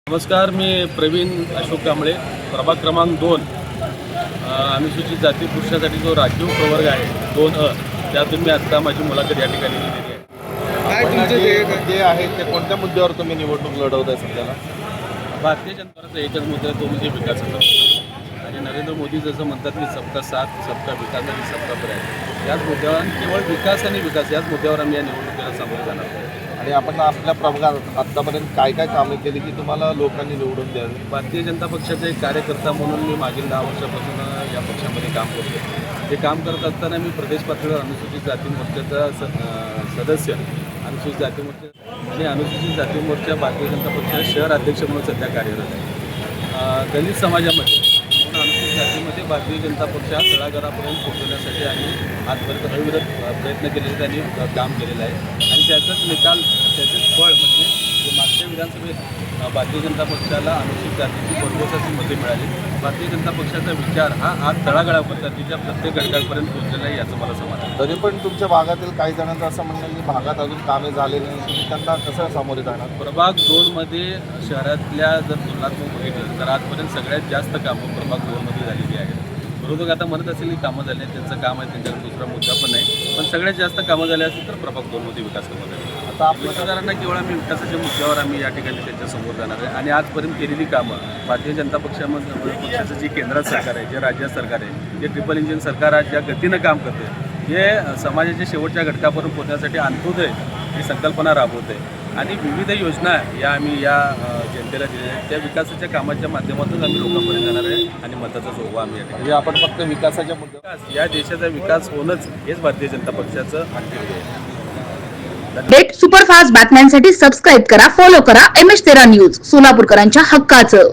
नमस्कार, मी प्रवीण अशोक कांबळे, प्रभाग क्रमांक 2 अनुसूचित जाती पुरुषासाठी जो राखीव प्रवर्ग आहे 2अ, त्यातून मी आता माझी मुलाखत या ठिकाणी दिलेली आहे. काय तुमचे जे आहे ते कोणत्या मुद्द्यावर तुम्ही निवडणूक लढवत आहे सध्याला? भारतीय जनता पक्षाचा एकच मुद्दा आहे, तो म्हणजे विकासाचा. आणि नरेंद्र मोदी जसं म्हणतात की सबका साथ सबका विकास आणि सबका प्रयास, याच मुद्द्यावर केवळ विकास आणि विकास याच मुद्द्यावर आम्ही या निवडणुकीला सामोरे जाणार आहोत. आणि आपण आपल्या प्रभागात आत्तापर्यंत काय काय कामे केली की तुम्हाला लोकांनी निवडून द्यावी? भारतीय जनता पक्षाचा एक कार्यकर्ता म्हणून मी मागील 10 वर्षापासून या पक्षामध्ये काम करतो. ते काम करत असताना मी प्रदेश पातळीवर अनुसूचित जाती मोर्चाचा सदस्य, अनुसूचित जाती मोर्चा आणि अनुसूचित जाती मोर्चा भारतीय जनता पक्षाचे शहर अध्यक्ष म्हणून सध्या कार्यरत आहे. दलित समाजामध्ये म्हणून अनुसूचित जातीमध्ये भारतीय जनता पक्ष हा तळागाळापर्यंत पोहोचवण्यासाठी आम्ही आजपर्यंत अविरत प्रयत्न केलेले त्यांनी काम केलेलं आहे. आणि त्याचाच निकाल, त्याचेच फळ म्हणजे जे मागच्या विधानसभेत भारतीय जनता पक्षाला अनुसूचित जातीची भरघोसाची मते मिळाली. भारतीय जनता पक्षाचा विचार हा आज तळागाळापर्यंत तिच्या प्रत्येक घटकापर्यंत पोहोचलेला आहे, याचं मला समाधान आहे. तरी पण तुमच्या भागातील काही जणांचं असं म्हणणं आहे की भागात अजून कामे झालेली नाही, तुम्ही त्यांना कसं सामोरे जाणार? प्रभाग 2मध्ये शहरातल्या जर तुलनात्मक बघितलं तर आजपर्यंत सगळ्यात जास्त कामं प्रभाग 2मध्ये झालेली आहेत. विरोधक आता म्हणत असेल की कामं झाली आहेत, त्यांचं काम आहे, त्यांच्याकडे दुसरा मुद्दा पण नाही, पण सगळ्यात जास्त कामं झाली असतील तर प्रभाग 2मध्ये विकास कामं झाली. आता मतदारांना केवळ आम्ही विकासाच्या मुद्द्यावर आम्ही या ठिकाणी त्यांच्यासमोर जाणार आहे. आणि आजपर्यंत केलेली कामं भारतीय जनता पक्षाचं जे केंद्रात सरकार आहे, जे राज्यात सरकार आहे, जे ट्रिपल इंजिन सरकार आज ज्या गतीनं काम करते, हे समाजाच्या शेवटच्या घटकापर्यंत पोहोचण्यासाठी अंत्योदय ही संकल्पना राबवत आहे. आणि विविध योजना या आम्ही या जनतेला दिलेल्या आहेत. त्या विकासाच्या कामाच्या माध्यमातून आम्ही लोकांपर्यंत जाणार आहे आणि मताचा जोगवा आम्ही म्हणजे आपण फक्त विकासाच्या मुद्द्यावर या देशाचा विकास होणंच हेच भारतीय जनता पक्षाचं अंतिम ध्येय आहे. अपडेट सुपरफास्ट बातम्यांसाठी सबस्क्राईब करा, फॉलो करा MS13 न्यूज, सोलापूरकरांच्या हक्काचं.